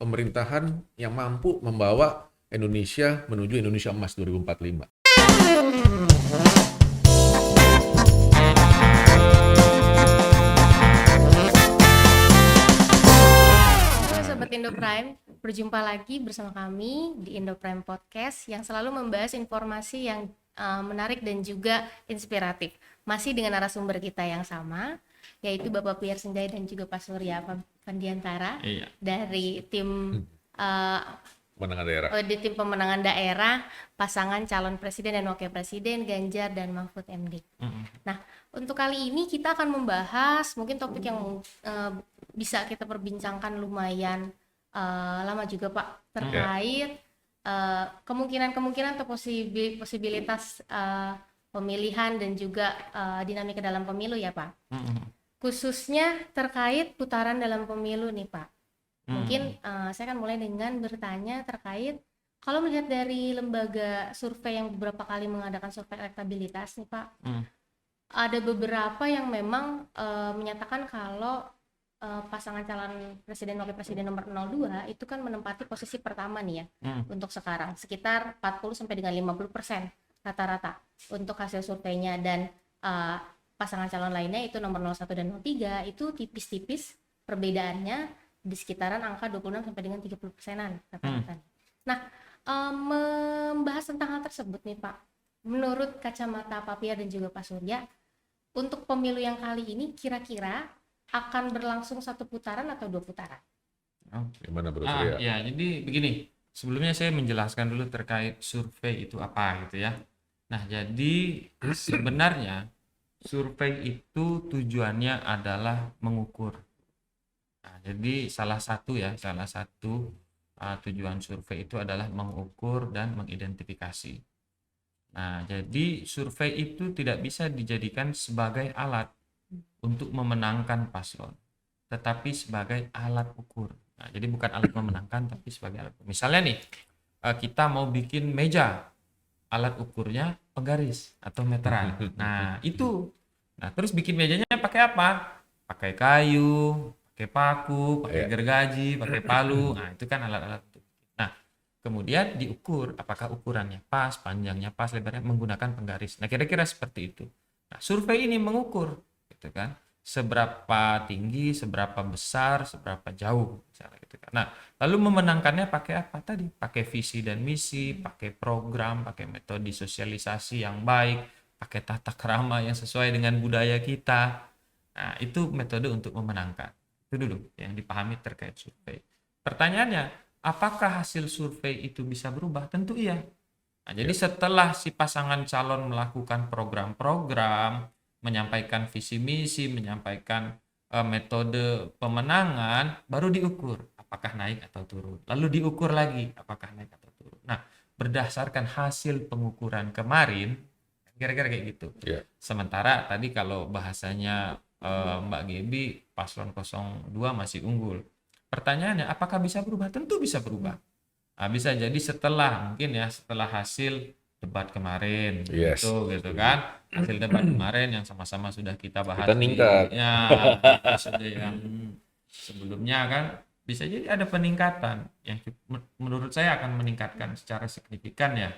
pemerintahan yang mampu membawa Indonesia menuju Indonesia Emas 2045. Halo Sobat Indoprime, berjumpa lagi bersama kami di Indoprime Podcast yang selalu membahas informasi yang menarik dan juga inspiratif. Masih dengan narasumber kita yang sama, yaitu Bapak Pierre Senjaya dan juga Pak Surya Pandiantara dari tim Pemenangan daerah. di tim pemenangan daerah pasangan calon presiden dan wakil presiden Ganjar dan Mahfud MD. Nah, untuk kali ini kita akan membahas mungkin topik yang bisa kita perbincangkan lumayan lama juga Pak, terkait kemungkinan atau posibilitas pemilihan dan juga dinamika dalam pemilu ya Pak. Khususnya terkait putaran dalam pemilu nih Pak. Mungkin saya akan mulai dengan bertanya terkait kalau melihat dari lembaga survei yang beberapa kali mengadakan survei elektabilitas nih Pak, ada beberapa yang memang menyatakan kalau pasangan calon presiden wakil presiden nomor 02 itu kan menempati posisi pertama nih ya untuk sekarang, sekitar 40 sampai dengan 50% rata-rata untuk hasil surveinya, dan pasangan calon lainnya itu nomor 01 dan 03 itu tipis-tipis perbedaannya di sekitaran angka 26 sampai dengan 30%-an rata-rata. Nah, membahas tentang hal tersebut nih Pak, menurut kacamata Pak Pierre dan juga Pak Surya, untuk pemilu yang kali ini kira-kira akan berlangsung satu putaran atau dua putaran? Gimana Bro Surya? Ya, jadi begini. Sebelumnya saya menjelaskan dulu terkait survei itu apa gitu ya. Nah, jadi sebenarnya survei itu tujuannya adalah mengukur. Nah, jadi salah satu tujuan survei itu adalah mengukur dan mengidentifikasi. Nah, jadi survei itu tidak bisa dijadikan sebagai alat untuk memenangkan paslon, tetapi sebagai alat ukur. Nah, jadi bukan alat memenangkan, tapi sebagai alat ukur. Misalnya nih, kita mau bikin meja, alat ukurnya penggaris atau meteran. Nah, itu. Nah, terus bikin mejanya pakai apa? Pakai kayu, pakai paku, pakai gergaji, pakai palu. Nah, itu kan alat-alat. Nah, kemudian diukur apakah ukurannya pas, panjangnya pas, lebarnya menggunakan penggaris. Nah, kira-kira seperti itu. Nah, survei ini mengukur gitu kan, seberapa tinggi, seberapa besar, seberapa jauh misalnya gitu kan. Nah, lalu memenangkannya pakai apa tadi? Pakai visi dan misi, pakai program, pakai metode sosialisasi yang baik, pakai tata krama yang sesuai dengan budaya kita. Nah, itu metode untuk memenangkan. Itu dulu yang dipahami terkait survei. Pertanyaannya, apakah hasil survei itu bisa berubah? Tentu iya. Nah, jadi setelah si pasangan calon melakukan program-program, menyampaikan visi misi, menyampaikan metode pemenangan, baru diukur apakah naik atau turun. Lalu diukur lagi apakah naik atau turun. Nah, berdasarkan hasil pengukuran kemarin, kira-kira kayak gitu. Sementara tadi kalau bahasanya Mbak Gebi, paslon 02 masih unggul. Pertanyaannya, apakah bisa berubah? Tentu bisa berubah. Nah, bisa jadi setelah hasil debat kemarin, gitu kan, hasil debat kemarin yang sama-sama sudah kita bahas, kita meningkat episode yang sebelumnya kan, bisa jadi ada peningkatan yang menurut saya akan meningkatkan secara signifikan ya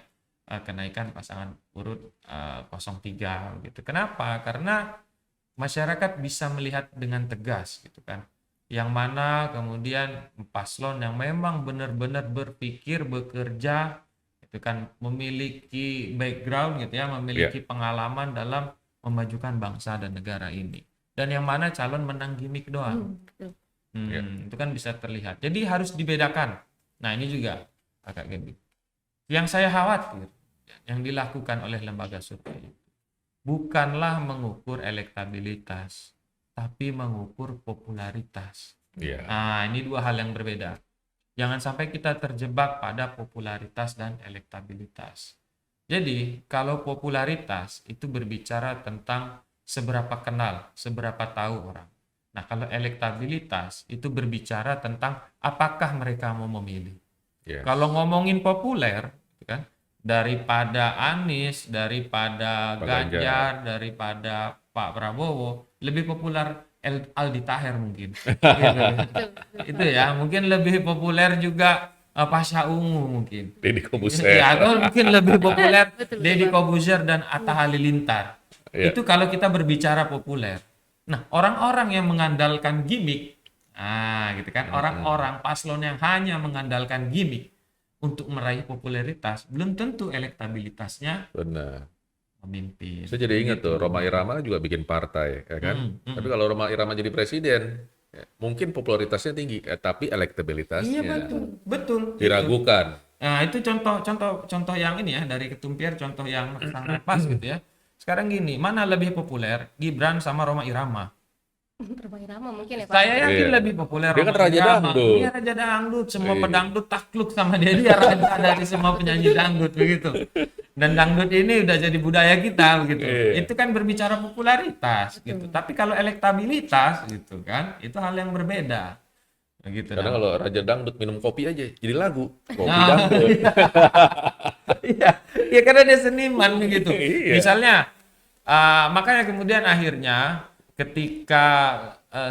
kenaikan pasangan urut 03 gitu. Kenapa? Karena masyarakat bisa melihat dengan tegas gitu kan, yang mana kemudian paslon yang memang benar-benar berpikir, bekerja itu kan, memiliki background gitu ya, memiliki pengalaman dalam memajukan bangsa dan negara ini, dan yang mana calon menang gimmick doang. Itu kan bisa terlihat. Jadi harus dibedakan. Nah, ini juga agak gimmick. Yang saya khawatir yang dilakukan oleh lembaga survei bukanlah mengukur elektabilitas, tapi mengukur popularitas. Nah, ini dua hal yang berbeda. Jangan sampai kita terjebak pada popularitas dan elektabilitas. Jadi, kalau popularitas itu berbicara tentang seberapa kenal, seberapa tahu orang. Nah, kalau elektabilitas itu berbicara tentang apakah mereka mau memilih. Kalau ngomongin populer, kan, daripada Anies, daripada Ganjar, daripada Pak Prabowo, lebih populer Aldi Taher mungkin. Gitu. Itu ya, mungkin lebih populer juga Pasha Ungu mungkin. Deddy Corbuzier. Ya, atau mungkin lebih populer Betul, Deddy Bang. Corbuzier dan Atta Halilintar. Iya. Itu kalau kita berbicara populer. Nah, orang-orang yang mengandalkan gimmick, gitu kan, orang-orang paslon yang hanya mengandalkan gimmick untuk meraih popularitas, belum tentu elektabilitasnya Benar. memimpin. Saya jadi ingat Gitu. tuh, Rhoma Irama juga bikin partai, ya kan? Tapi kalau Rhoma Irama jadi presiden, ya, mungkin popularitasnya tinggi, tapi elektabilitasnya Iya betul, betul. diragukan. Nah, itu contoh yang ini ya dari Ketum Pierre, contoh yang sangat pas gitu ya. Sekarang gini, mana lebih populer, Gibran sama Rhoma Irama? Rhoma Irama mungkin ya Pak. Saya yakin Iya. lebih populer Dia kan Rhoma raja Irama. dangdut. Dia raja dangdut, semua Iya. pedangdut takluk sama dia. Dia raja dari semua penyanyi dangdut begitu. Dan dangdut ini udah jadi budaya kita begitu. Iya. Itu kan berbicara popularitas gitu. Tapi kalau elektabilitas gitu kan, itu hal yang berbeda. Begitu. Karena kalau raja dangdut minum kopi aja, jadi lagu. Kopi Nah, dangdut. Iya, ya karena dia seniman begitu. Iya. Misalnya, makanya kemudian akhirnya ketika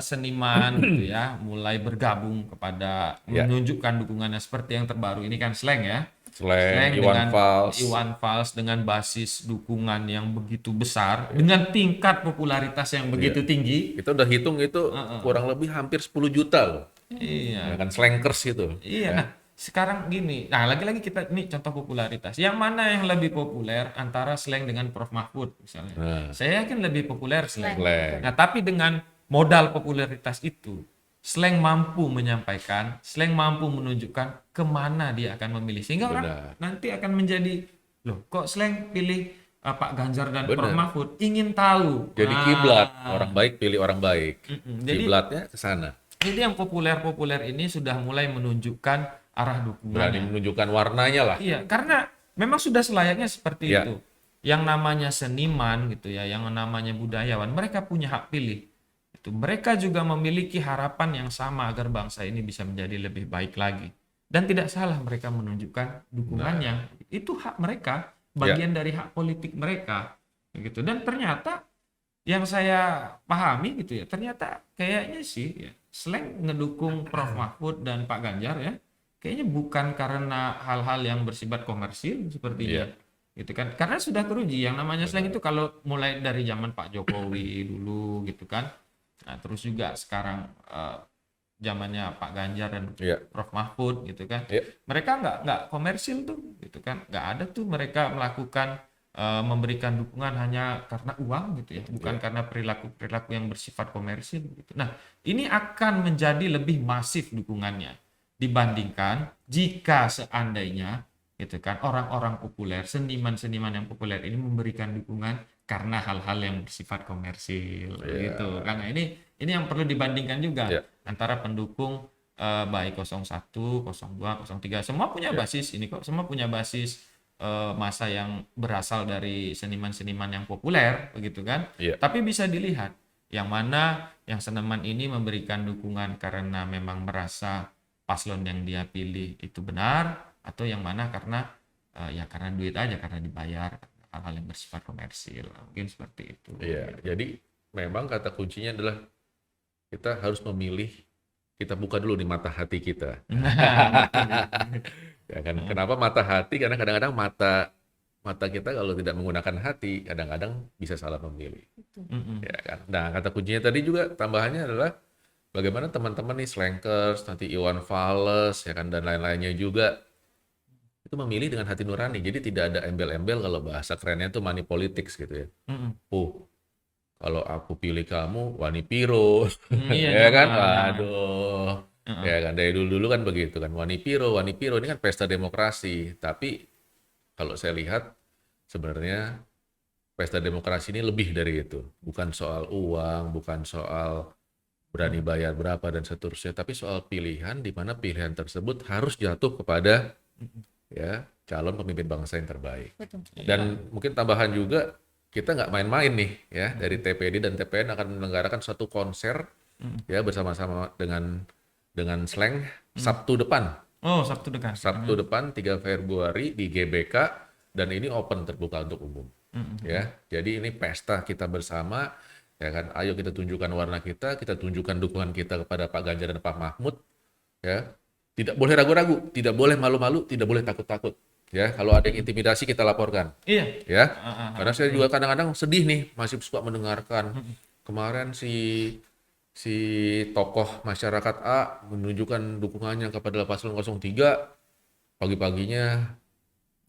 seniman gitu ya mulai bergabung kepada Ya. menunjukkan dukungannya seperti yang terbaru ini kan Slank ya. Slang, Iwan Fals. Iwan Fals dengan basis dukungan yang begitu besar, dengan tingkat popularitas yang begitu tinggi. Kita udah hitung itu kurang lebih hampir 10 juta loh. Iya. Ya kan slankers itu. Iya, nah sekarang gini, nah lagi-lagi kita ini contoh popularitas. Yang mana yang lebih populer antara Slank dengan Prof Mahfud misalnya? Nah. Saya yakin lebih populer Slank. Slank. Nah tapi dengan modal popularitas itu, Slank mampu menyampaikan, Slank mampu menunjukkan kemana dia akan memilih. Sehingga orang Benar. nanti akan menjadi, loh kok Slank pilih Pak Ganjar dan Prof Benar. Mahfud? Ingin tahu. Jadi Nah, kiblat, orang baik pilih orang baik. Jadi Kiblatnya ke sana. jadi yang populer-populer ini sudah mulai menunjukkan arah dukungannya. Berani menunjukkan warnanya lah. Iya, karena memang sudah selayaknya seperti Iya. itu. Yang namanya seniman gitu ya, yang namanya budayawan, mereka punya hak pilih. Itu mereka juga memiliki harapan yang sama agar bangsa ini bisa menjadi lebih baik lagi. Dan tidak salah mereka menunjukkan dukungannya. Itu hak mereka, bagian dari hak politik mereka. Begitu. Dan ternyata yang saya pahami gitu ya, ternyata kayaknya sih ya, Slank ngedukung Prof Mahfud dan Pak Ganjar ya, kayaknya bukan karena hal-hal yang bersifat komersil sepertinya. Gitu kan. Karena sudah teruji yang namanya Slank itu kalau mulai dari zaman Pak Jokowi dulu gitu kan. Nah, terus juga sekarang zamannya Pak Ganjar dan Iya. Prof Mahfud gitu kan. Iya. Mereka nggak komersil tuh gitu kan. Nggak ada tuh mereka melakukan memberikan dukungan hanya karena uang gitu ya, bukan karena perilaku yang bersifat komersil gitu. Nah, ini akan menjadi lebih masif dukungannya dibandingkan jika seandainya gitu kan orang-orang populer, seniman-seniman yang populer ini memberikan dukungan karena hal-hal yang bersifat komersil gitu. Karena ini yang perlu dibandingkan juga antara pendukung baik 01, 02, 03 semua punya basis ini kok, semua punya basis masa yang berasal dari seniman-seniman yang populer begitu kan. Tapi bisa dilihat yang mana yang seniman ini memberikan dukungan karena memang merasa paslon yang dia pilih itu benar, atau yang mana karena ya karena duit aja, karena dibayar, hal-hal yang bersifat komersil, mungkin seperti itu. Iya, jadi memang kata kuncinya adalah kita harus memilih, kita buka dulu di mata hati kita. Ya kan? Kenapa mata hati? Karena kadang-kadang mata kita kalau tidak menggunakan hati, kadang-kadang bisa salah memilih. Ya kan? Nah, kata kuncinya tadi juga tambahannya adalah bagaimana teman-teman nih slankers, nanti Iwan Fals, ya kan, dan lain-lainnya juga itu memilih dengan hati nurani. Jadi tidak ada embel-embel, kalau bahasa kerennya itu money politics gitu ya. Kalau aku pilih kamu, Wani Piro, ya kan? Waduh. Ya kan, dari dulu kan begitu kan, Wani Piro ini kan pesta demokrasi. Tapi kalau saya lihat sebenarnya pesta demokrasi ini lebih dari itu. Bukan soal uang, bukan soal berani bayar berapa dan seterusnya, tapi soal pilihan, di mana pilihan tersebut harus jatuh kepada ya calon pemimpin bangsa yang terbaik. Betul. Dan mungkin tambahan juga, kita nggak main-main nih ya, dari TPD dan TPN akan menyelenggarakan suatu konser ya bersama-sama dengan Slank Sabtu depan. Oh, Sabtu depan. Sabtu depan 3 Februari di GBK, dan ini open, terbuka untuk umum. Ya. Jadi ini pesta kita bersama ya kan? Ayo kita tunjukkan warna kita tunjukkan dukungan kita kepada Pak Ganjar dan Pak Mahfud, ya. Tidak boleh ragu-ragu, tidak boleh malu-malu, tidak boleh takut-takut. Ya, kalau ada yang intimidasi kita laporkan. Iya. Ya, karena saya juga kadang-kadang sedih nih, masih suka mendengarkan kemarin si tokoh masyarakat A menunjukkan dukungannya kepada paslon 03, pagi-paginya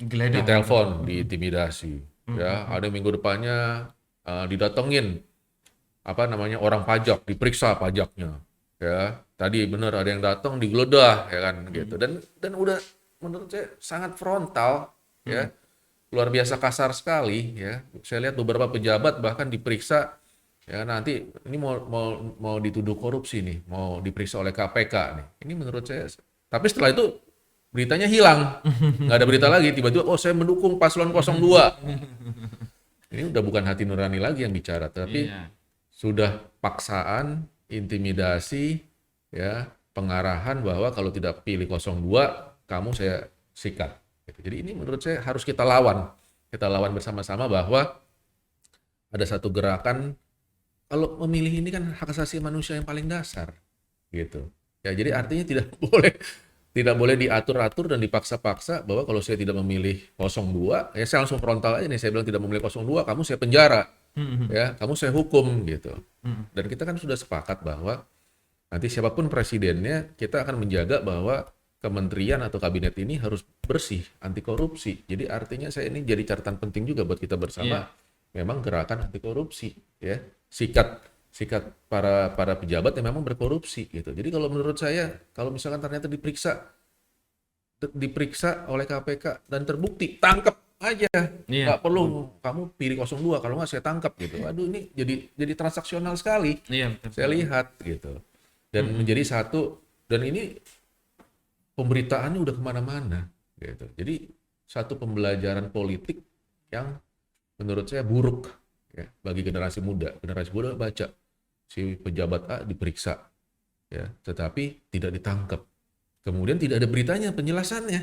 Geledah. ditelepon, diintimidasi. Ya, ada minggu depannya didatengin apa namanya orang pajak, diperiksa pajaknya. Ya, tadi benar ada yang datang digeledah, ya kan gitu. Dan udah menurut saya sangat frontal, ya, luar biasa kasar sekali, ya. Saya lihat beberapa pejabat bahkan diperiksa, ya nanti ini mau dituduh korupsi nih, mau diperiksa oleh KPK nih. Ini menurut saya, tapi setelah itu beritanya hilang, nggak ada berita lagi. Tiba-tiba, oh saya mendukung paslon 02. Ini udah bukan hati nurani lagi yang bicara, tapi sudah paksaan, intimidasi, ya, pengarahan bahwa kalau tidak pilih 02 kamu saya sikat. Jadi ini menurut saya harus kita lawan bersama-sama bahwa ada satu gerakan, kalau memilih ini kan hak asasi manusia yang paling dasar, gitu. Ya jadi artinya tidak boleh diatur-atur dan dipaksa-paksa bahwa kalau saya tidak memilih 02, ya saya langsung frontal aja nih, saya bilang tidak memilih 02, kamu saya penjara, ya, kamu saya hukum, gitu. Dan kita kan sudah sepakat bahwa nanti siapapun presidennya, kita akan menjaga bahwa kementerian atau kabinet ini harus bersih, anti korupsi. Jadi artinya saya ini jadi catatan penting juga buat kita bersama. Memang gerakan anti korupsi, ya, sikat para pejabat yang memang berkorupsi, gitu. Jadi kalau menurut saya, kalau misalkan ternyata diperiksa oleh KPK dan terbukti, tangkap aja, nggak perlu kamu pilih 02, kalau nggak saya tangkap, gitu. Aduh, ini jadi transaksional sekali. Saya lihat, gitu. Dan menjadi satu, dan ini pemberitaannya udah kemana-mana, gitu. Jadi satu pembelajaran politik yang menurut saya buruk, ya, bagi generasi muda. Generasi muda baca si pejabat A diperiksa, ya, tetapi tidak ditangkap. Kemudian tidak ada beritanya, penjelasannya,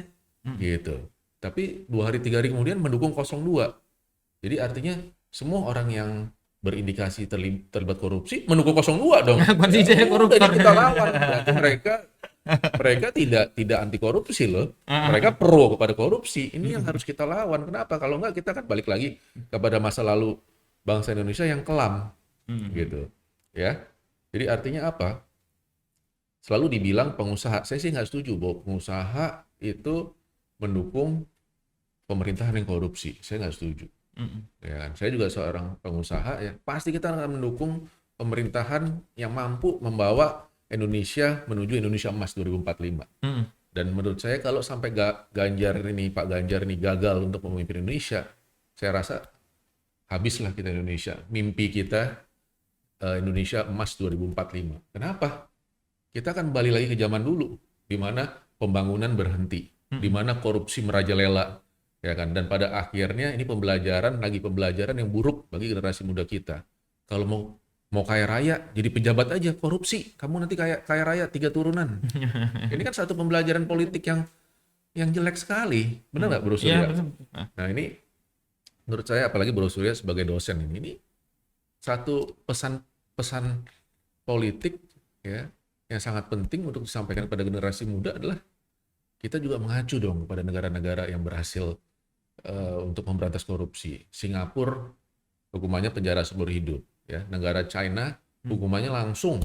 gitu. Tapi 2 hari 3 hari kemudian mendukung 02. Jadi artinya semua orang yang berindikasi terlibat korupsi mendukung 02 dong. Kondisinya koruptor. Jadi kita lawan. Berarti mereka tidak anti korupsi loh. Mereka pro kepada korupsi. Ini yang harus kita lawan. Kenapa? Kalau enggak kita kan balik lagi kepada masa lalu bangsa Indonesia yang kelam, gitu. Ya. Jadi artinya apa? Selalu dibilang pengusaha. Saya sih nggak setuju bahwa pengusaha itu mendukung pemerintahan yang korupsi. Saya nggak setuju. Ya kan? Saya juga seorang pengusaha, ya. Pasti kita akan mendukung pemerintahan yang mampu membawa Indonesia menuju Indonesia Emas 2045. Dan menurut saya kalau sampai Pak Ganjar ini gagal untuk memimpin Indonesia, saya rasa habislah kita Indonesia. Mimpi kita Indonesia Emas 2045. Kenapa? Kita akan kembali lagi ke zaman dulu, di mana pembangunan berhenti, di mana korupsi merajalela, ya kan? Dan pada akhirnya ini pembelajaran yang buruk bagi generasi muda kita. Kalau mau kaya raya, jadi pejabat aja, korupsi. Kamu nanti kaya raya 3 turunan. Ini kan satu pembelajaran politik yang jelek sekali. Benar nggak, Bro Surya? Nah ini, menurut saya, apalagi Bro Surya sebagai dosen ini satu pesan politik, ya, yang sangat penting untuk disampaikan pada generasi muda adalah kita juga mengacu dong pada negara-negara yang berhasil untuk memberantas korupsi. Singapura hukumannya penjara seumur hidup. Ya, negara China hukumannya langsung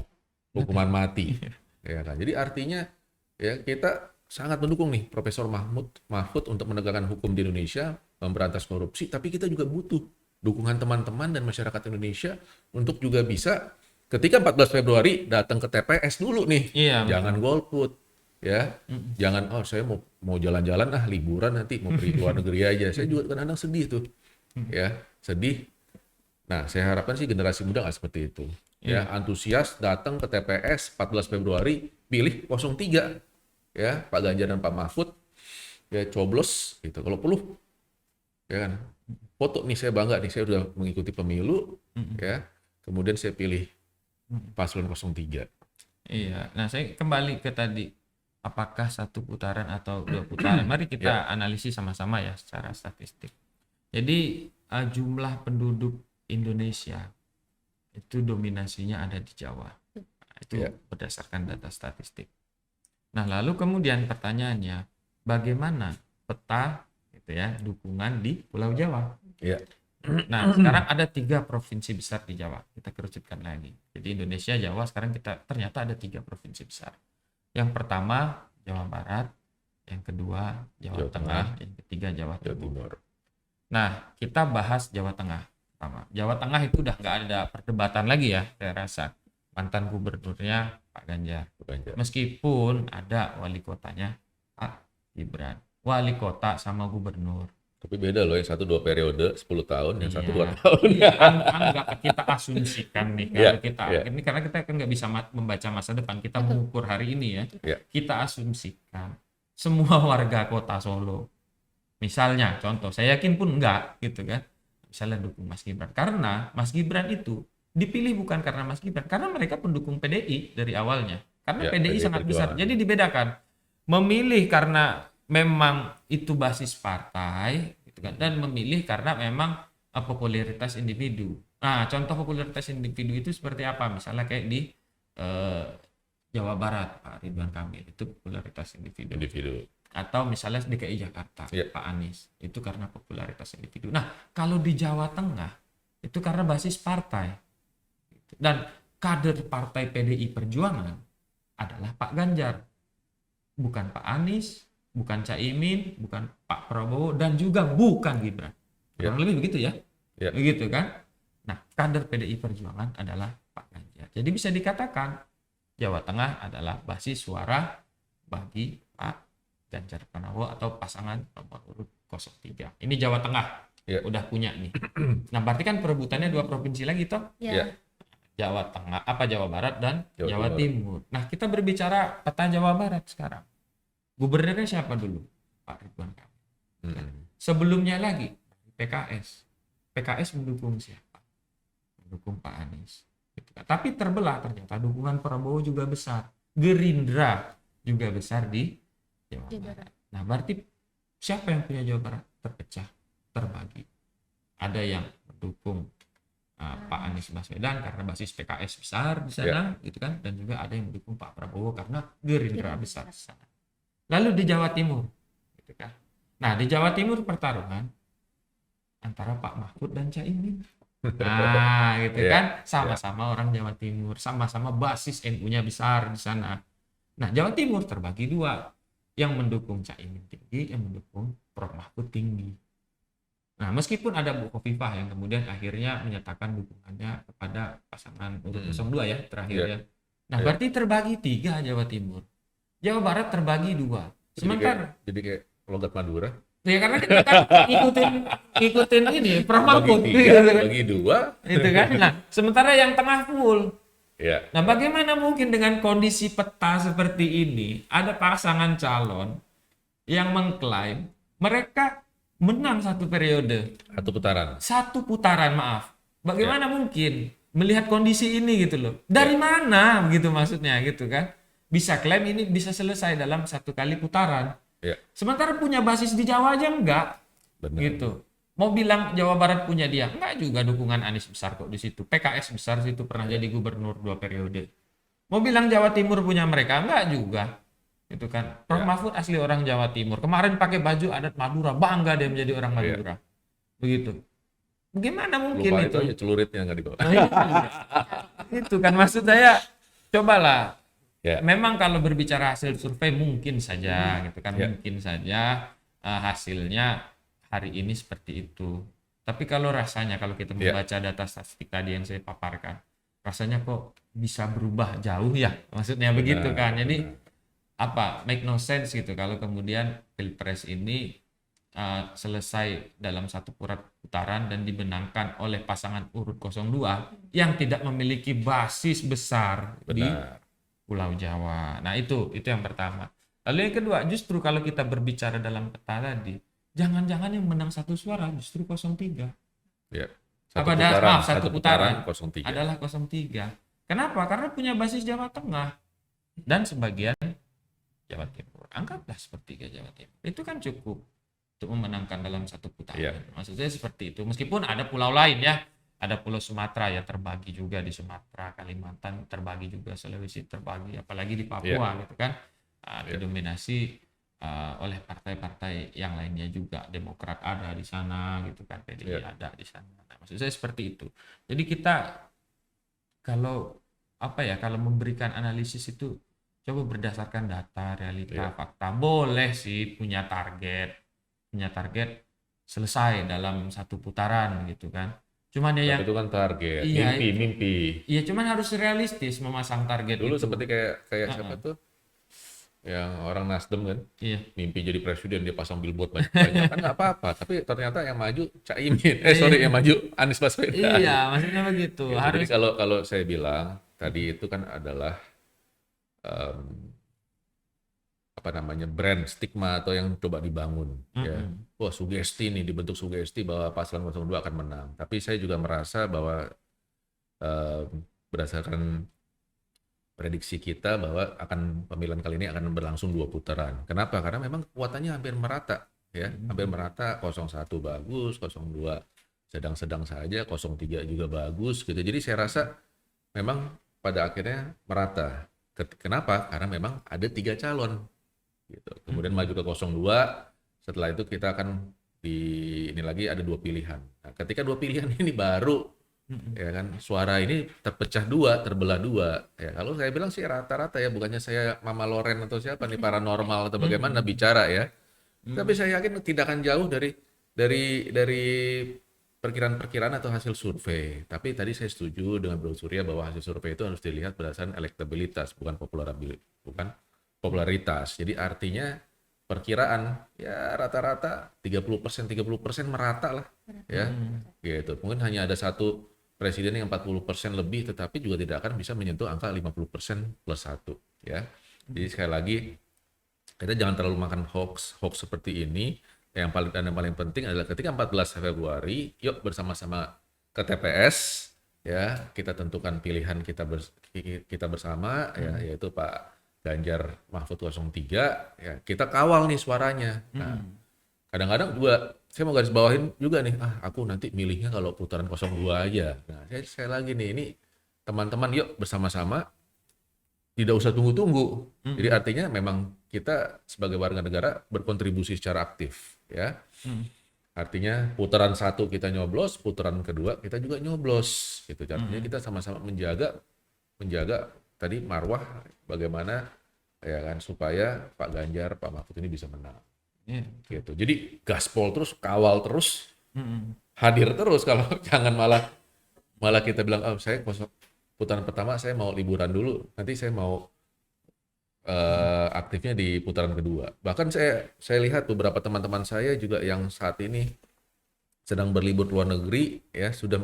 hukuman mati. Ya kan? Jadi artinya, ya, kita sangat mendukung nih Profesor Mahfud untuk menegakkan hukum di Indonesia, memberantas korupsi, tapi kita juga butuh dukungan teman-teman dan masyarakat Indonesia untuk juga bisa ketika 14 Februari datang ke TPS dulu nih. Jangan golput, ya. Jangan saya mau jalan-jalan liburan nanti mau pergi ke luar negeri aja. Saya juga kadang-kadang sedih tuh. Ya, sedih. Nah, saya harapkan sih generasi muda nggak seperti itu. Ya, antusias datang ke TPS 14 Februari, pilih 03. Ya, Pak Ganjar dan Pak Mahfud, ya coblos gitu. Kalau perlu, ya kan, foto nih, saya bangga nih, saya udah mengikuti pemilu, ya. Kemudian saya pilih paslon 03. Iya. Nah, saya kembali ke tadi, apakah 1 putaran atau 2 putaran? Mari kita analisis sama-sama ya secara statistik. Jadi jumlah penduduk Indonesia itu dominasinya ada di Jawa. Itu Ya. berdasarkan data statistik. Nah, lalu kemudian pertanyaannya, bagaimana peta gitu ya dukungan di Pulau Jawa? Ya. Nah, sekarang ada 3 provinsi besar di Jawa. Kita kerucutkan lagi. Jadi Indonesia, Jawa, sekarang kita ternyata ada 3 provinsi besar. Yang pertama Jawa Barat, yang kedua Jawa Jawa Tengah, yang ketiga Jawa Jawa Timur. Timur. Nah, kita bahas Jawa Tengah pertama. Jawa Tengah itu udah nggak ada perdebatan lagi ya, saya rasa. Mantan gubernurnya Pak Ganjar. Ganjar. Meskipun ada wali kotanya Pak Gibran. Wali kota sama gubernur. Tapi beda loh, yang satu 2 periode 10 tahun, yang satu 2 Iya. tahun. Iya, anggap kita asumsikan nih Iya, kalau kita iya. ini karena kita kan nggak bisa membaca masa depan, kita mengukur hari ini ya. Iya. Kita asumsikan semua warga kota Solo, misalnya contoh, saya yakin pun enggak gitu kan, misalnya dukung Mas Gibran, karena Mas Gibran itu dipilih bukan karena Mas Gibran, karena mereka pendukung PDI dari awalnya, karena Ya, PDI PDI sangat besar. Perjuangan. Jadi dibedakan, memilih karena memang itu basis partai gitu kan, dan memilih karena memang popularitas individu. Nah, contoh popularitas individu itu seperti apa? Misalnya kayak di Jawa Barat Pak Ridwan Kamil, itu popularitas individu. Atau misalnya DKI Jakarta Ya. Pak Anies, itu karena popularitas individu. Nah, kalau di Jawa Tengah itu karena basis partai. Dan kader partai PDI Perjuangan adalah Pak Ganjar, bukan Pak Anies, bukan Caimin, bukan Pak Prabowo, dan juga bukan Gibran. Ya. Kurang lebih begitu ya? Ya. Begitu kan? Nah, kader PDI Perjuangan adalah Pak Ganjar. Jadi bisa dikatakan Jawa Tengah adalah basis suara bagi Pak Ganjar Pranowo atau pasangan nomor urut 03. Ini Jawa Tengah. Ya. Udah punya nih. Nah, berarti kan perebutannya 2 provinsi lagi toh? Ya. Jawa Tengah, Jawa Barat dan Jawa Jawa Timur. Nah, kita berbicara peta Jawa Barat sekarang. Gubernurnya siapa dulu? Pak Ridwan Kamil. Sebelumnya lagi PKS. PKS mendukung siapa? Mendukung Pak Anies. Gitu kan. Tapi terbelah ternyata dukungan Prabowo juga besar. Gerindra juga besar di Jawa Barat. Nah, berarti siapa yang punya Jawa Barat? Terpecah, terbagi. Ada yang mendukung Pak Anies Baswedan karena basis PKS besar di sana, gitu kan, dan juga ada yang mendukung Pak Prabowo karena Gerindra besar di sana. Lalu di Jawa Timur, gitu kan. Nah, di Jawa Timur pertarungan antara Pak Mahfud dan Caimin. Nah, gitu kan, sama-sama orang Jawa Timur, sama-sama basis NU-nya besar di sana. Nah, Jawa Timur terbagi 2, yang mendukung Caimin tinggi, yang mendukung Prof Mahfud tinggi. Nah, meskipun ada Bu Khofifah yang kemudian akhirnya menyatakan dukungannya kepada pasangan urut 02 ya terakhir ya. Nah, berarti terbagi 3 Jawa Timur. Jawa Barat terbagi 2. Sementara jadi kayak logat Madura. ya karena kita kan ngikutin ini Prof Mahfud Bagi 2. itu kan. Nah, sementara yang tengah full. Ya. Nah, bagaimana mungkin dengan kondisi peta seperti ini ada pasangan calon yang mengklaim mereka menang 1 periode, 1 putaran, maaf. Bagaimana mungkin melihat kondisi ini gitu loh? Dari mana begitu maksudnya gitu kan? Bisa klaim ini bisa selesai dalam 1 kali putaran. Ya. Sementara punya basis di Jawa aja enggak. Benar. Gitu. Mau bilang Jawa Barat punya dia, enggak juga dukungan Anies besar kok di situ. PKS besar situ pernah jadi gubernur 2 periode. Mau bilang Jawa Timur punya mereka, enggak juga. Gitu kan. Prof Mahfud asli orang Jawa Timur. Kemarin pakai baju adat Madura, bangga dia menjadi orang Madura. Begitu. Bagaimana mungkin Lupa itu? itu aja celuritnya nggak dibawa. Itu kan maksud saya, cobalah. Ya. Memang kalau berbicara hasil survei mungkin saja gitu kan, mungkin saja hasilnya hari ini seperti itu. Tapi kalau rasanya kalau kita membaca data statistik tadi yang saya paparkan, rasanya kok bisa berubah jauh ya. Maksudnya begitu kan. Jadi make no sense gitu kalau kemudian Pilpres ini selesai dalam 1 putaran dan dimenangkan oleh pasangan urut 02 yang tidak memiliki basis besar di Pulau Jawa. Nah, itu yang pertama. Lalu yang kedua, justru kalau kita berbicara dalam peta tadi, jangan-jangan yang menang 1 suara justru 03. Ya. 1 putaran 03. adalah 03. Kenapa? Karena punya basis Jawa Tengah dan sebagian Jawa Timur. Anggaplah sepertiga Jawa Timur. Itu kan cukup untuk memenangkan dalam 1 putaran. Maksudnya seperti itu. Meskipun ada pulau lain ya. ada Pulau Sumatera ya terbagi juga di Sumatera, Kalimantan terbagi juga, Sulawesi terbagi, apalagi di Papua gitu kan, didominasi oleh partai-partai yang lainnya juga. Demokrat ada di sana gitu kan, PDI ada di sana. Nah, maksud saya seperti itu. Jadi kita kalau kalau memberikan analisis itu coba berdasarkan data, realita, fakta. Boleh sih punya target selesai dalam satu putaran gitu kan. Cuman Tapi itu kan target, iya, mimpi. iya, cuman harus realistis memasang target Dulu itu. seperti kayak siapa tuh? Yang orang Nasdem kan, Iya. mimpi jadi presiden, dia pasang billboard banyak-banyak. Kan nggak apa-apa, tapi ternyata yang maju Caimin. Yang maju Anies Baswedan. Iya, maksudnya begitu. Gitu. Harus. Jadi kalau saya bilang tadi itu kan adalah brand stigma atau yang coba dibangun. Ya. Wah, sugesti nih, dibentuk sugesti bahwa paslon 02 akan menang. Tapi saya juga merasa bahwa berdasarkan prediksi kita bahwa pemilihan kali ini akan berlangsung 2 putaran. Kenapa? Karena memang kekuatannya hampir merata, ya. Hampir merata, 01 bagus, 02 sedang-sedang saja, 03 juga bagus gitu. Jadi saya rasa memang pada akhirnya merata. Kenapa? Karena memang ada 3 calon gitu. Kemudian maju ke 02, setelah itu kita akan ini lagi ada 2 pilihan. Nah, ketika 2 pilihan ini baru ya kan, suara ini terpecah 2, terbelah 2. Ya, kalau saya bilang sih rata-rata ya, bukannya saya Mama Loren atau siapa nih paranormal atau bagaimana bicara ya. Tapi saya yakin tidak akan jauh dari perkiraan-perkiraan atau hasil survei. Tapi tadi saya setuju dengan Bro Surya bahwa hasil survei itu harus dilihat berdasarkan elektabilitas, bukan popularitas. Jadi artinya perkiraan ya rata-rata 30% merata lah ya. Gitu. Mungkin hanya ada satu presiden yang 40% lebih, tetapi juga tidak akan bisa menyentuh angka 50% plus 1 ya. Jadi sekali lagi kita jangan terlalu makan hoax seperti ini. Yang paling penting adalah ketika 14 Februari, yuk bersama-sama ke TPS ya, kita tentukan pilihan kita bersama ya, yaitu Pak Ganjar Mahfud 03 ya, kita kawal nih suaranya. Nah, kadang-kadang juga saya mau garis bawahin juga nih, aku nanti milihnya kalau putaran 02 aja. Nah, saya lagi nih, ini teman-teman yuk bersama-sama, tidak usah tunggu-tunggu. Jadi artinya memang kita sebagai warga negara berkontribusi secara aktif ya. Artinya putaran 1 kita nyoblos, putaran kedua kita juga nyoblos gitu. Artinya kita sama-sama menjaga tadi marwah bagaimana ya kan, supaya Pak Ganjar, Pak Mahfud ini bisa menang. Gitu. Jadi gaspol terus, kawal terus, hadir terus. Kalau jangan malah kita bilang, saya putaran pertama saya mau liburan dulu, nanti saya mau aktifnya di putaran kedua. Bahkan saya lihat beberapa teman-teman saya juga yang saat ini sedang berlibur luar negeri ya, sudah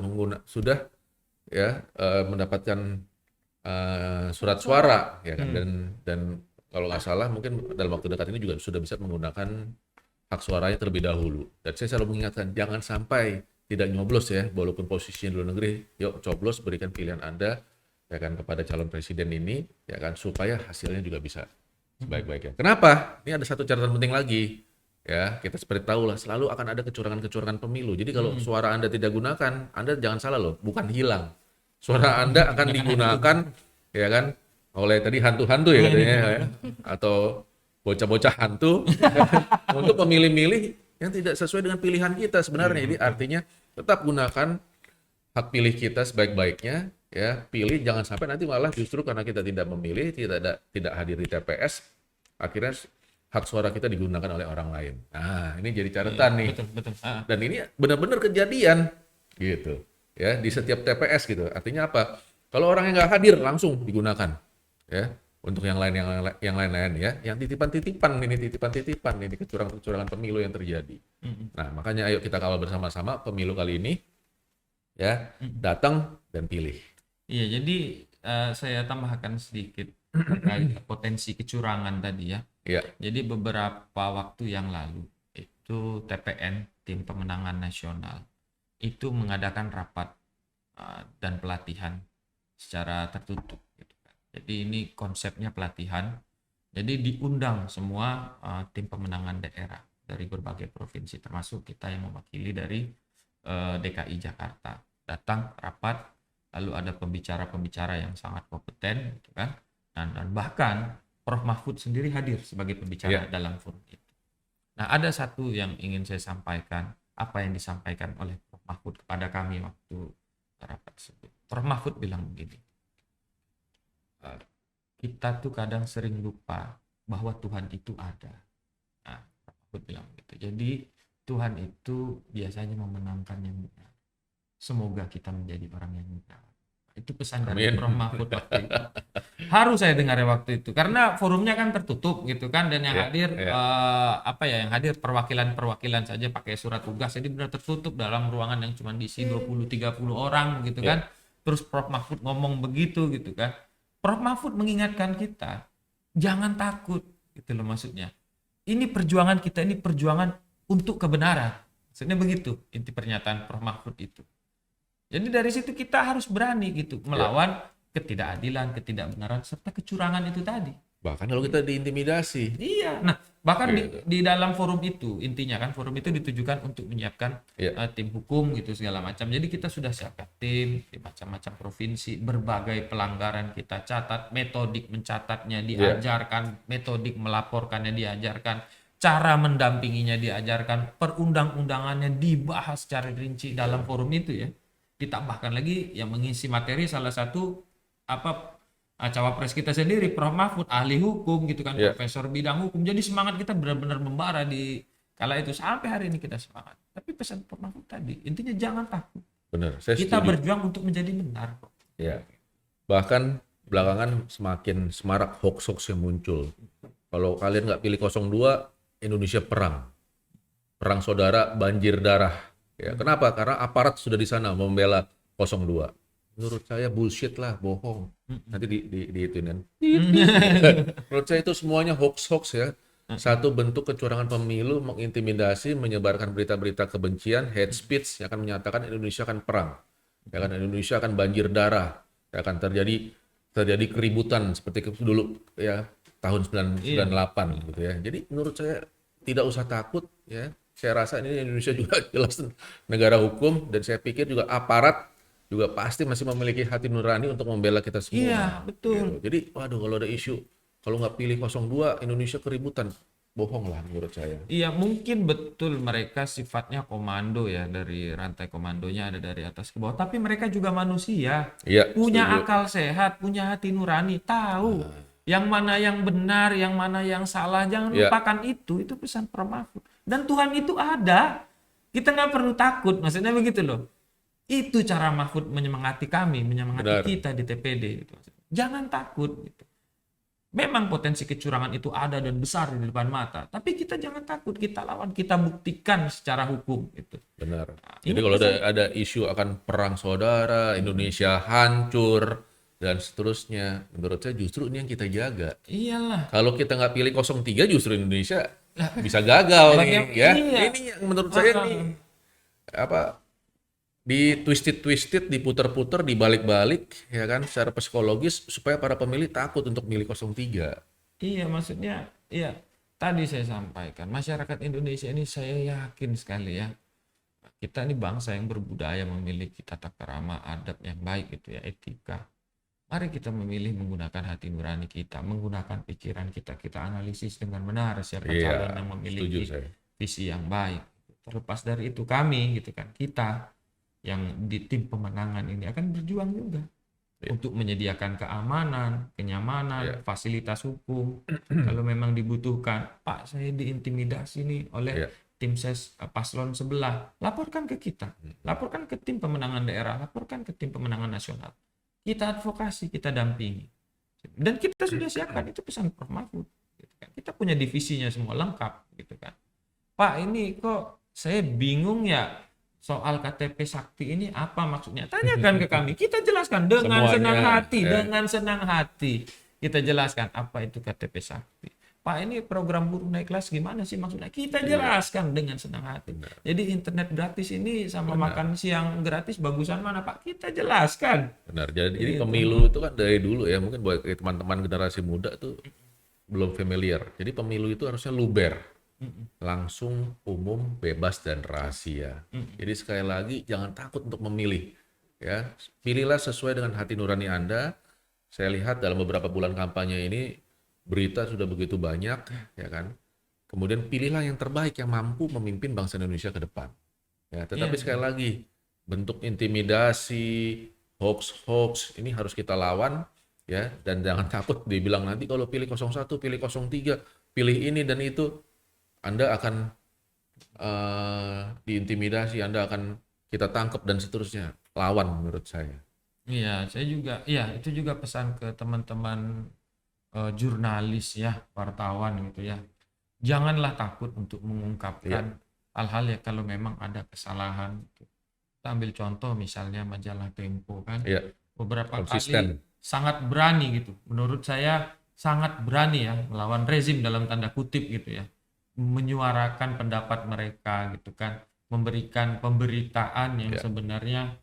mendapatkan surat suara ya kan, dan kalau nggak salah mungkin dalam waktu dekat ini juga sudah bisa menggunakan hak suaranya terlebih dahulu. Dan saya selalu mengingatkan jangan sampai tidak nyoblos ya, walaupun posisinya di luar negeri, yuk coblos, berikan pilihan Anda ya kan kepada calon presiden ini ya kan, supaya hasilnya juga bisa sebaik-baiknya. Kenapa? Ini ada satu catatan penting lagi ya, kita seperti tahu lah selalu akan ada kecurangan pemilu. Jadi kalau suara Anda tidak gunakan, Anda jangan salah loh, bukan hilang. Suara Anda akan digunakan ya kan oleh tadi hantu-hantu ya katanya ya, atau bocah-bocah hantu untuk memilih-milih yang tidak sesuai dengan pilihan kita sebenarnya. Jadi artinya tetap gunakan hak pilih kita sebaik-baiknya ya, pilih, jangan sampai nanti malah justru karena kita tidak memilih, tidak hadir di TPS, akhirnya hak suara kita digunakan oleh orang lain. Nah, ini jadi catatan nih. Betul. Dan ini benar-benar kejadian gitu. Ya, di setiap TPS gitu. Artinya apa? Kalau orang yang nggak hadir langsung digunakan ya, untuk yang lain ya, yang titipan-titipan ini kecurangan pemilu yang terjadi. Nah, makanya ayo kita kawal bersama-sama pemilu kali ini ya, datang dan pilih. Iya, jadi saya tambahkan sedikit terkait potensi kecurangan tadi ya. Iya. Jadi beberapa waktu yang lalu itu TPN, Tim Pemenangan Nasional, itu mengadakan rapat dan pelatihan secara tertutup gitu kan. Jadi ini konsepnya pelatihan. Jadi diundang semua tim pemenangan daerah dari berbagai provinsi, termasuk kita yang mewakili dari DKI Jakarta. datang rapat, lalu ada pembicara-pembicara yang sangat kompeten, gitu kan, dan bahkan Prof. Mahfud sendiri hadir sebagai pembicara dalam forum itu. Nah, ada satu yang ingin saya sampaikan, apa yang disampaikan oleh Prof. Mahfud kepada kami waktu rapat tersebut. Prof. Mahfud bilang begini, kita tuh kadang sering lupa bahwa Tuhan itu ada. Nah, Prof. Mahfud bilang gitu. Jadi Tuhan itu biasanya memenangkan yang benar. Semoga kita menjadi orang yang benar. Itu pesan dari Prof. Mahfud waktu itu. Harus saya dengar waktu itu karena forumnya kan tertutup gitu kan, dan yang hadir yang hadir perwakilan saja pakai surat tugas, jadi benar tertutup dalam ruangan yang cuma diisi 20-30 orang gitu kan. Terus Prof. Mahfud ngomong begitu gitu kan. Prof. Mahfud mengingatkan kita jangan takut gitu loh, maksudnya. Ini perjuangan kita, ini perjuangan untuk kebenaran. Maksudnya begitu inti pernyataan Prof. Mahfud itu. Jadi dari situ kita harus berani gitu melawan ketidakadilan, ketidakbenaran serta kecurangan itu tadi. Bahkan kalau kita diintimidasi. Iya. Nah, bahkan di dalam forum itu intinya kan forum itu ditujukan untuk menyiapkan tim hukum gitu segala macam. Jadi kita sudah siapkan tim di macam-macam provinsi, berbagai pelanggaran kita catat, metodik mencatatnya diajarkan, metodik melaporkannya diajarkan, cara mendampinginya diajarkan, perundang-undangannya dibahas secara rinci dalam forum itu ya. Ditambahkan lagi yang mengisi materi salah satu cawapres kita sendiri, Prof. Mahfud, ahli hukum gitu kan, profesor bidang hukum. Jadi semangat kita benar-benar membara di kala itu, sampai hari ini kita semangat. Tapi pesan Prof. Mahfud tadi intinya jangan takut. Benar, saya kita setuju. Berjuang untuk menjadi benar. Ya. Bahkan belakangan semakin semarak hoax-hoax yang muncul. Kalau kalian nggak pilih 02, Indonesia perang. Perang saudara, banjir darah. Ya, kenapa? Karena aparat sudah di sana membela 02. Menurut saya bullshit lah, bohong. Nanti di ituin kan. Menurut saya itu semuanya hoax-hoax ya. Satu bentuk kecurangan pemilu, mengintimidasi, menyebarkan berita-berita kebencian, hate speech yang akan menyatakan Indonesia akan perang. Ya kan, Indonesia akan banjir darah. Ya akan terjadi keributan seperti dulu ya tahun 98 gitu ya. Jadi menurut saya tidak usah takut ya. Saya rasa ini Indonesia juga jelas negara hukum, dan saya pikir juga aparat juga pasti masih memiliki hati nurani untuk membela kita semua. Iya, betul. Gitu. Jadi, waduh, kalau ada isu, kalau nggak pilih 02, Indonesia keributan. Bohong lah menurut saya. Iya, mungkin betul mereka sifatnya komando ya, dari rantai komandonya ada dari atas ke bawah. Tapi mereka juga manusia, punya akal sehat, punya hati nurani, tahu yang mana yang benar, yang mana yang salah. Jangan lupakan itu pesan Prof. Mahfud. Dan Tuhan itu ada, kita nggak perlu takut, maksudnya begitu loh. Itu cara Mahfud menyemangati kami, menyemangati kita di TPD. Gitu. Jangan takut. Gitu. Memang potensi kecurangan itu ada dan besar di depan mata, tapi kita jangan takut, kita lawan, kita buktikan secara hukum. Gitu. Benar. Jadi kalau ada isu akan perang saudara, Indonesia hancur, dan seterusnya, menurut saya justru ini yang kita jaga. Iyalah. Kalau kita nggak pilih 03, justru Indonesia bisa gagal nih, ya. Ini yang menurut saya nih di twisted, diputer-puter, dibalik-balik, ya kan, secara psikologis supaya para pemilih takut untuk milih 03. Iya, maksudnya, iya. Tadi saya sampaikan, masyarakat Indonesia ini saya yakin sekali ya, kita ini bangsa yang berbudaya, memiliki tata krama, adab yang baik gitu ya, etika. Mari kita memilih menggunakan hati nurani kita, menggunakan pikiran kita, kita analisis dengan benar siapa calon yang memiliki visi yang baik. Terlepas dari itu kami gitu kan, kita yang di tim pemenangan ini akan berjuang juga untuk menyediakan keamanan, kenyamanan, fasilitas hukum. Kalau memang dibutuhkan, Pak saya diintimidasi nih oleh tim ses paslon sebelah, laporkan ke kita, laporkan ke tim pemenangan daerah, laporkan ke tim pemenangan nasional. Kita advokasi, kita dampingi. Dan kita sudah siapkan, itu pesan Prof. Mahfud. Gitu kan. Kita punya divisinya semua lengkap. Gitu kan. Pak ini kok saya bingung ya soal KTP Sakti ini apa maksudnya? Tanyakan ke kami, kita jelaskan dengan senang hati. Dengan senang hati kita jelaskan apa itu KTP Sakti. Pak ini program buruh naik kelas gimana sih maksudnya? Kita jelaskan dengan senang hati. Jadi internet gratis ini sama makan siang gratis bagusan mana Pak? Kita jelaskan. Benar. Jadi pemilu itu kan dari dulu ya, mungkin buat teman-teman generasi muda tuh belum familiar. Jadi pemilu itu harusnya luber, langsung, umum, bebas dan rahasia. Jadi sekali lagi jangan takut untuk memilih. ya. Pilihlah sesuai dengan hati nurani Anda. Saya lihat dalam beberapa bulan kampanye ini berita sudah begitu banyak, ya kan. Kemudian pilihlah yang terbaik yang mampu memimpin bangsa Indonesia ke depan. Ya, tetapi sekali lagi bentuk intimidasi, hoax ini harus kita lawan, ya, dan jangan takut dibilang nanti kalau pilih 01, pilih 03, pilih ini dan itu, Anda akan diintimidasi, Anda akan kita tangkap dan seterusnya. Lawan menurut saya. Iya, saya juga, iya itu juga pesan ke teman-teman jurnalis ya, wartawan gitu ya. Janganlah takut untuk mengungkapkan hal-hal ya kalau memang ada kesalahan. Kita ambil contoh misalnya majalah Tempo kan, beberapa Konsisten. kali sangat berani gitu. Menurut saya sangat berani ya melawan rezim dalam tanda kutip gitu ya, menyuarakan pendapat mereka gitu kan, memberikan pemberitaan yang sebenarnya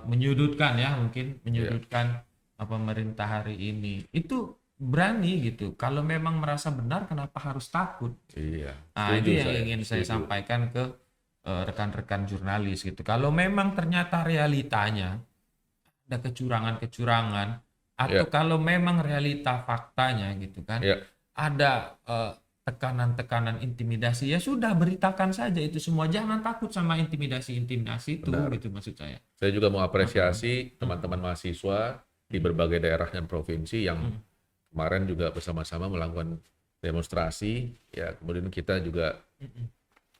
menyudutkan ya, mungkin menyudutkan pemerintah hari ini. Itu berani gitu. Kalau memang merasa benar, kenapa harus takut? Iya. Nah, itu yang ingin saya sampaikan ke rekan-rekan jurnalis gitu. Kalau memang ternyata realitanya ada kecurangan-kecurangan, atau kalau memang realita faktanya gitu kan, ada tekanan-tekanan intimidasi, ya sudah beritakan saja itu semua. Jangan takut sama intimidasi-intimidasi itu, gitu maksud saya. Saya juga mau apresiasi teman-teman mahasiswa di berbagai daerah dan provinsi yang kemarin juga bersama-sama melakukan demonstrasi, ya kemudian kita juga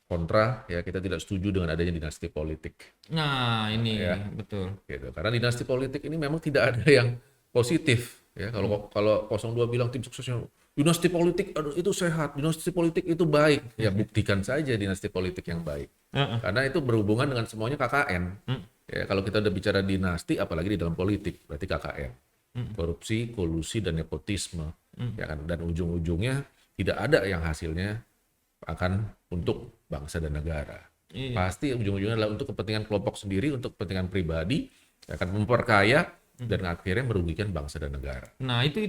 kontra, ya kita tidak setuju dengan adanya dinasti politik. Nah ini betul. Gitu. Karena dinasti politik ini memang tidak ada yang positif, ya. Kalau 02 bilang tim suksesnya dinasti politik itu sehat, dinasti politik itu baik, ya buktikan saja dinasti politik yang baik. Karena itu berhubungan dengan semuanya KKN. Ya, kalau kita udah bicara dinasti, apalagi di dalam politik, berarti KKN. Korupsi, kolusi, dan nepotisme, ya kan, dan ujung-ujungnya tidak ada yang hasilnya akan untuk bangsa dan negara. Pasti ujung-ujungnya adalah untuk kepentingan kelompok sendiri, untuk kepentingan pribadi, akan memperkaya dan akhirnya merugikan bangsa dan negara. Nah itu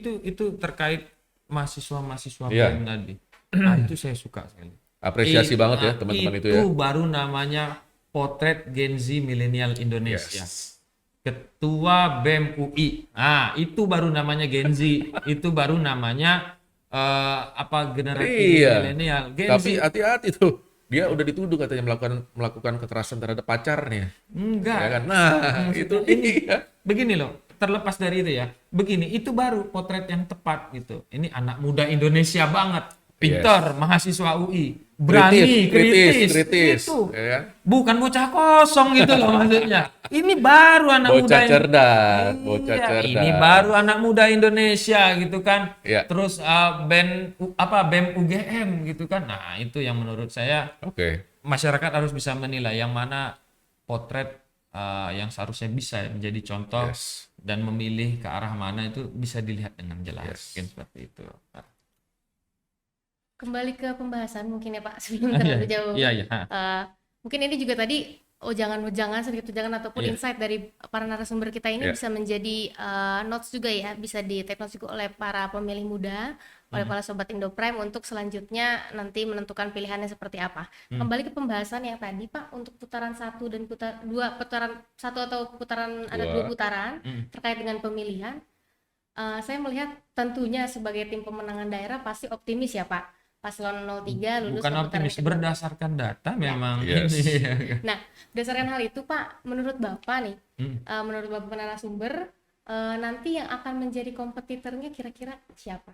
terkait mahasiswa BEM tadi. Nah itu saya suka sekali. Apresiasi banget ya teman-teman itu ya. Itu baru namanya potret Gen Z milenial Indonesia. Ketua BEM UI. Nah, itu baru namanya Gen Z. Itu baru namanya generasi milenial. Tapi hati-hati tuh. Dia udah dituduh katanya melakukan kekerasan terhadap pacarnya. Enggak. Ya kan? Nah, itu dia. Begini loh, terlepas dari itu ya. Begini, itu baru potret yang tepat gitu. Ini anak muda Indonesia banget. Pintar, mahasiswa UI, berani, kritis. Itu ya. Bukan bocah kosong gitu loh maksudnya. Ini baru anak muda cerdas, Ini baru anak muda Indonesia gitu kan. Ya. Terus BEM UGM gitu kan. Nah, itu yang menurut saya masyarakat harus bisa menilai yang mana potret yang seharusnya bisa menjadi contoh dan memilih ke arah mana itu bisa dilihat dengan jelas. Mungkin seperti itu. Kembali ke pembahasan mungkin ya Pak, sebelum terlalu jauh. Mungkin ini juga tadi sedikit jangan ataupun insight dari para narasumber kita ini bisa menjadi notes juga ya, bisa di-take notes juga oleh para pemilih muda, oleh para sobat Indoprime untuk selanjutnya nanti menentukan pilihannya seperti apa. Kembali ke pembahasan yang tadi Pak, untuk putaran 1 dan putaran 1 atau putaran ada 2 putaran terkait dengan pemilihan. Saya melihat tentunya sebagai tim pemenangan daerah pasti optimis ya Pak. Paslon 03 lulus. Bukan optimis, berdasarkan data memang. Nah, berdasarkan hal itu Pak, menurut Bapak nih, menurut Bapak narasumber, nanti yang akan menjadi kompetitornya kira-kira siapa?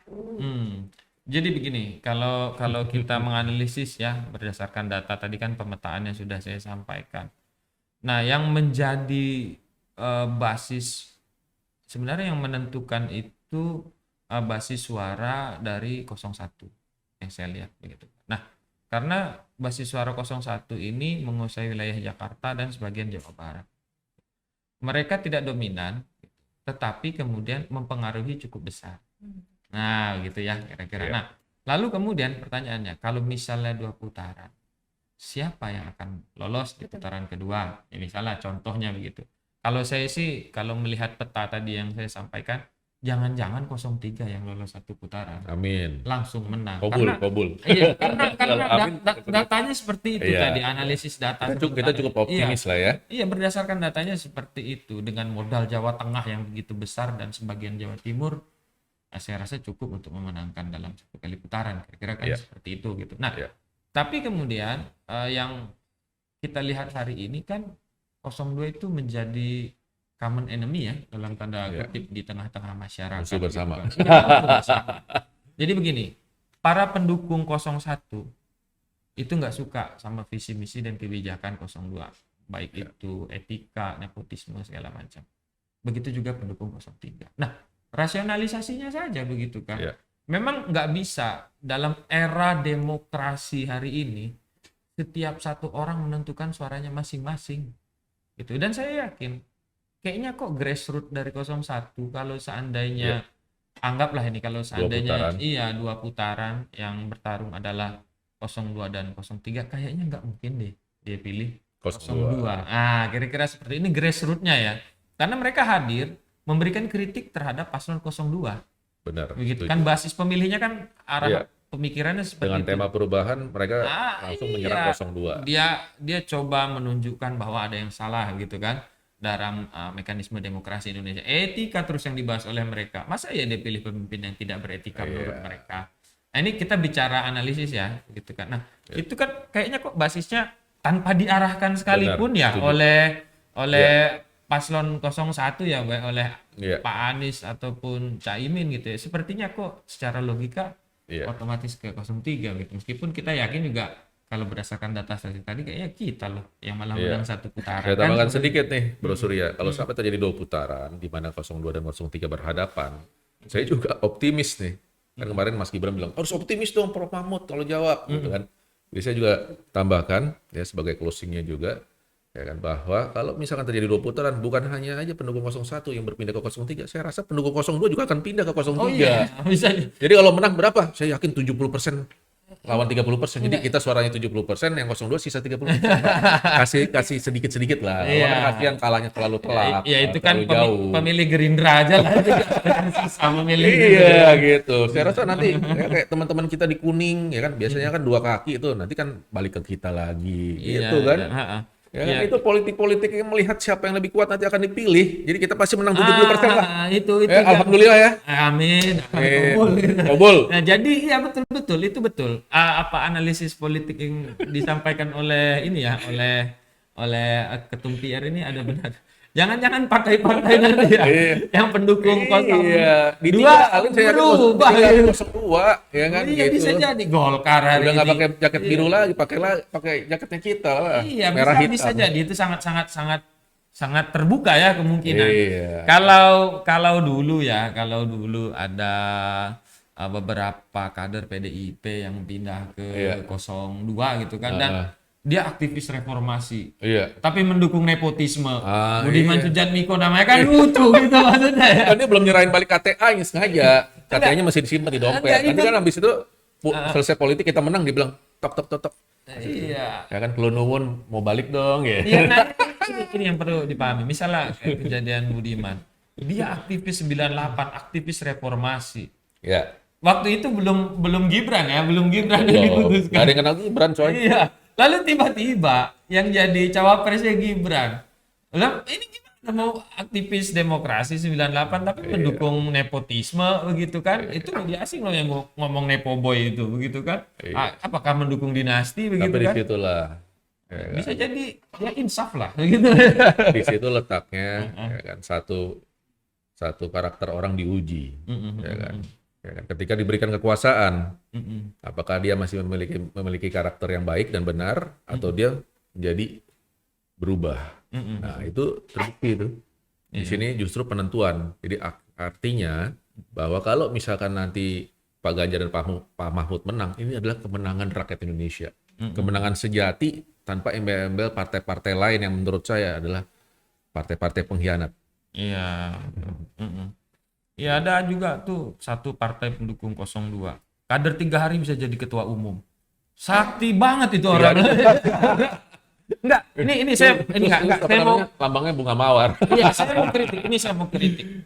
Jadi begini, kalau kita menganalisis ya berdasarkan data tadi kan pemetaannya sudah saya sampaikan. Nah, yang menjadi basis sebenarnya yang menentukan itu basis suara dari 01. Yang saya lihat begitu. Nah, karena basis suara 01 ini menguasai wilayah Jakarta dan sebagian Jawa Barat. Mereka tidak dominan, tetapi kemudian mempengaruhi cukup besar. Nah, gitu ya kira-kira. Nah, lalu kemudian pertanyaannya, kalau misalnya 2 putaran, siapa yang akan lolos di putaran kedua? Ya, misalnya contohnya begitu. Kalau saya sih, kalau melihat peta tadi yang saya sampaikan, jangan-jangan 03 yang lolos satu putaran Amin. langsung menang. Kobul, Karena kobul. iya, karena Kalau amin, datanya seperti itu Iya. tadi, analisis data. Kita cukup optimis lah ya. Iya, berdasarkan datanya seperti itu, dengan modal Jawa Tengah yang begitu besar dan sebagian Jawa Timur, saya rasa cukup untuk memenangkan dalam satu kali putaran. Kira-kira kan Iya. seperti itu gitu. Nah, Iya. tapi kemudian yang kita lihat hari ini kan 02 itu menjadi common enemy ya, dalam tanda Iya. kutip, di tengah-tengah masyarakat. Musuh bersama. Gitu kan. Iya, musuh bersama. Jadi begini, para pendukung 01 itu nggak suka sama visi misi dan kebijakan 02, baik itu etika, nepotisme, segala macam. Begitu juga pendukung 03. Nah, rasionalisasinya saja begitu kan. Iya. Memang nggak bisa dalam era demokrasi hari ini setiap satu orang menentukan suaranya masing-masing gitu. Dan saya yakin kayaknya kok grassroots dari 01 kalau seandainya anggaplah ini, kalau seandainya dua putaran yang bertarung adalah 02 dan 03, kayaknya nggak mungkin deh dia pilih 02. Ah, kira-kira seperti ini grassroots-nya ya. Karena mereka hadir memberikan kritik terhadap paslon 02. Benar. Begitu kan, basis pemilihnya kan arah pemikirannya seperti dengan itu. tema perubahan mereka langsung menyerang 02. Dia coba menunjukkan bahwa ada yang salah gitu kan dalam mekanisme demokrasi Indonesia. Etika terus yang dibahas oleh mereka. Masa ya dia pilih pemimpin yang tidak beretika menurut mereka? Nah, ini kita bicara analisis ya, gitu kan. Nah, itu kan kayaknya kok basisnya tanpa diarahkan sekalipun oleh paslon 01 ya, baik oleh Pak Anies ataupun Caimin gitu ya. Sepertinya kok secara logika otomatis ke 03 gitu. Meskipun kita yakin juga kalau berdasarkan data statistik tadi kayaknya kita loh yang malah menang satu putaran. Saya tambahkan sedikit nih, Bro Surya. Kalau sampai terjadi 2 putaran di mana 02 dan 03 berhadapan, saya juga optimis nih. Kan kemarin Mas Gibran bilang, harus optimis dong Prof Mahmud kalau jawab gitu kan. Jadi saya juga tambahkan ya sebagai closingnya juga ya kan, bahwa kalau misalkan terjadi 2 putaran, bukan hanya aja pendukung 01 yang berpindah ke 03, saya rasa pendukung 02 juga akan pindah ke 03. Oh iya, bisa. Jadi kalau menang berapa? Saya yakin 70% lawan 30%. Jadi kita suaranya 70%, yang 02 sisa 30%. Kasih sedikit-sedikit lah. Lawan kasihan kalahnya terlalu telat. Iya, itu kan jauh. pemilih Gerindra aja lah. Sama memilih. Iya gitu. Saya rasa nanti ya, kayak teman-teman kita di Kuning ya kan, biasanya kan 2 kaki itu nanti kan balik ke kita lagi gitu kan. Ya kan, itu politik-politik yang melihat siapa yang lebih kuat nanti akan dipilih. Jadi kita pasti menang 70% lah. Itu alhamdulillah ya. Amin. Kobul. Nah, jadi ya betul itu betul. Apa analisis politik yang disampaikan oleh ini ya, oleh Ketum PR ini ada benar. Jangan-jangan partai-partai nanti ya yang pendukung 02 saya berubah 02 ya kan iya, gitu. bisa jadi Golkar hari udah nggak ini. pakai jaket biru lagi, pakai jaketnya kita lah. Iya, merah hitam. bisa jadi itu sangat terbuka ya kemungkinan. Iya. Kalau dulu ada beberapa kader PDIP yang pindah ke 02 gitu kan, dan dia aktivis reformasi, tapi mendukung nepotisme. Budiman Sujatmiko namanya kan lucu gitu maksudnya ya. Kan dia belum nyerahin balik KTA-nya sengaja. KTA-nya masih disimpan di dompet. Nanti kan habis itu selesai politik kita menang, dia bilang tok. Iya. Ya kan kulon nuwun mau balik dong ya. Iya, nah, ini yang perlu dipahami. Misalnya kayak kejadian Budiman, dia aktivis 98, aktivis reformasi. Ya. Waktu itu belum Gibran yang diputuskan. Gak ada yang kenal Gibran coy. Iya. Lalu tiba-tiba yang jadi cawapresnya Gibran. Lah ini gimana mau aktivis demokrasi 98 tapi mendukung nepotisme begitu kan? Itu media asing loh yang ngomong nepo boy itu begitu kan? Apakah mendukung dinasti begitu tapi kan? Tapi disitulah. Ya, bisa jadi ya insaf lah begitu. Di situ letaknya ya kan, satu karakter orang diuji ya kan. Ya kan, ketika diberikan kekuasaan, apakah dia masih memiliki karakter yang baik dan benar, atau dia menjadi berubah. Nah itu terbukti itu. Di sini justru penentuan. Jadi artinya bahwa kalau misalkan nanti Pak Ganjar dan Pak Mahfud menang, ini adalah kemenangan rakyat Indonesia. Kemenangan sejati tanpa embel-embel partai-partai lain yang menurut saya adalah partai-partai pengkhianat. Iya. Ya ada juga tuh satu partai pendukung 02. Kader 3 hari bisa jadi ketua umum. Sakti banget itu orang. Enggak, ini saya mau lambangnya bunga mawar. Iya, saya mau kritik.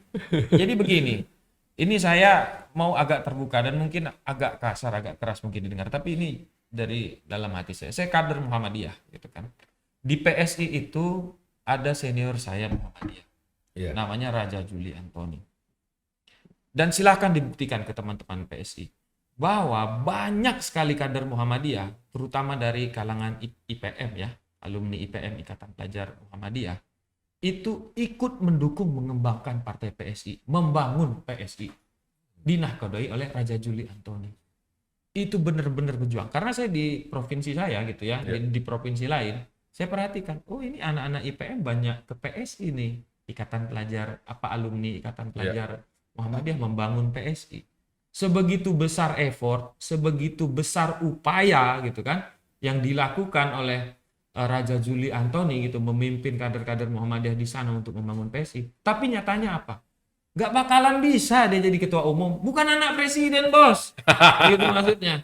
Jadi begini, Ini saya mau agak terbuka dan mungkin agak kasar, agak keras mungkin didengar, tapi ini dari dalam hati saya. Saya kader Muhammadiyah, gitu kan. Di PSI itu ada senior saya Muhammadiyah, namanya Raja Juli Antoni. Dan silakan dibuktikan ke teman-teman PSI bahwa banyak sekali kader Muhammadiyah, terutama dari kalangan IPM ya, alumni IPM Ikatan Pelajar Muhammadiyah, itu ikut mendukung mengembangkan partai PSI, membangun PSI, dinahkodai oleh Raja Juli Antoni. Itu benar-benar berjuang. Karena saya di provinsi saya gitu ya, di provinsi lain, saya perhatikan, oh ini anak-anak IPM banyak ke PSI nih, Ikatan Pelajar, alumni Ikatan Pelajar Muhammadiyah membangun PSI. Sebegitu besar effort, sebegitu besar upaya gitu kan, yang dilakukan oleh Raja Juli Antoni gitu memimpin kader-kader Muhammadiyah di sana untuk membangun PSI. Tapi nyatanya apa? Gak bakalan bisa dia jadi ketua umum. Bukan anak presiden, bos. Gitu maksudnya.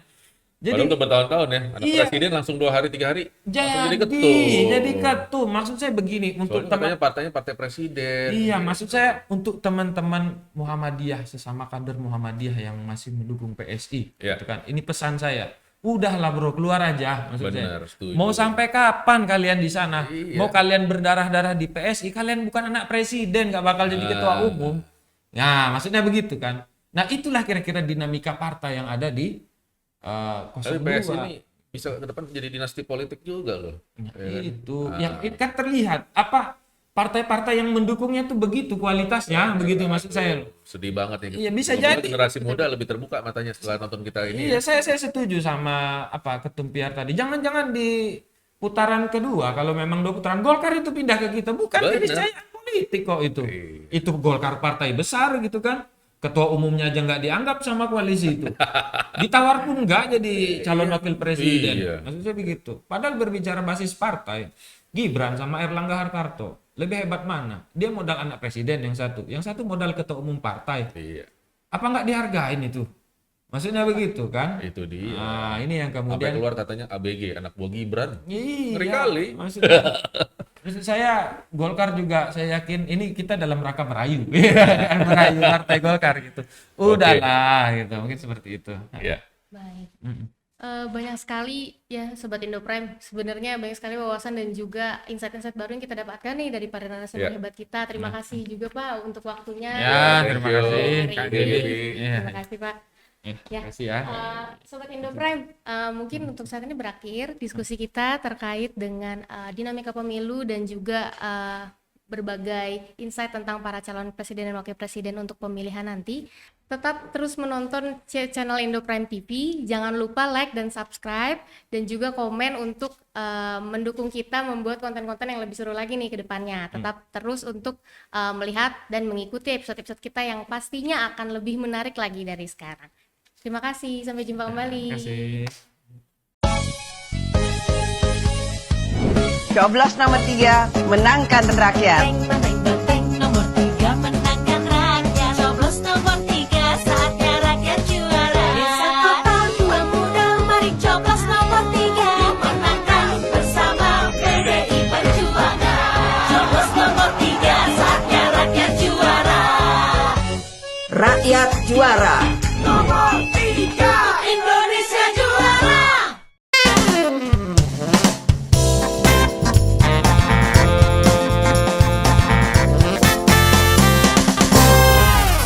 Jadi padahal udah bertahun-tahun ya, anak presiden langsung 2 hari 3 hari langsung jadi ketum. Jadi ketum. Maksud saya begini, untuk katanya partainya partai presiden. Iya, maksud saya untuk teman-teman Muhammadiyah, sesama kader Muhammadiyah yang masih mendukung PSI, gitu kan. Ini pesan saya. Udahlah bro, keluar aja maksudnya. Setuju. Mau sampai kapan kalian di sana? Mau kalian berdarah-darah di PSI, kalian bukan anak presiden, nggak bakal jadi ketua umum. Nah, maksudnya begitu kan. Nah, itulah kira-kira dinamika partai yang ada di 02. Tapi PSI ini bisa ke depan jadi dinasti politik juga loh. Itu yang kan terlihat partai-partai yang mendukungnya tuh begitu kualitasnya, begitu maksud saya. Sedih banget ya. Iya, bisa semoga jadi generasi muda lebih terbuka matanya setelah nonton kita ini. Iya, saya setuju sama Ketum Piar tadi. Jangan di putaran kedua, kalau memang 2 putaran Golkar itu pindah ke kita, bukan keniscayaan politik kok itu. Itu Golkar partai besar gitu kan. Ketua umumnya aja nggak dianggap sama koalisi itu. Ditawar pun nggak jadi calon wakil presiden. Maksudnya begitu. Padahal berbicara basis partai, Gibran sama Erlangga Hartarto lebih hebat mana? Dia modal anak presiden yang satu modal ketua umum partai. Iya. Apa nggak dihargain itu? Maksudnya begitu kan? Itu dia. Nah, ini yang kemudian sampai keluar katanya ABG, anak buah Gibran. Iya, Ngeri kali. Maksud saya Golkar juga, saya yakin ini kita dalam rangka merayu. Merayu partai Golkar gitu. Udahlah gitu, mungkin seperti itu. Iya. Baik. Banyak sekali ya Sobat Indoprime, sebenarnya banyak sekali wawasan dan juga insight-insight baru yang kita dapatkan nih dari para narasumber hebat kita. Terima kasih juga Pak untuk waktunya. Ya, terima kasih Kak Devi. Terima kasih Pak. Terima kasih ya. Sobat Indoprime, mungkin untuk saat ini berakhir diskusi kita terkait dengan dinamika pemilu dan juga berbagai insight tentang para calon presiden dan wakil presiden untuk pemilihan nanti. Tetap terus menonton channel Indoprime TV. Jangan lupa like dan subscribe dan juga komen untuk mendukung kita membuat konten-konten yang lebih seru lagi nih ke depannya. Tetap terus untuk melihat dan mengikuti episode-episode kita yang pastinya akan lebih menarik lagi dari sekarang. Terima kasih, sampai jumpa kembali. Terima kasih. Coblos nomor 3 menangkan rakyat. Nomor 3 menangkan rakyat. Coblos nomor 3 saatnya rakyat juara. Desa kota tua muda, mari coblos nomor 3 menangkan bersama PDI Perjuangan. Coblos nomor 3 saatnya rakyat juara. Rakyat juara.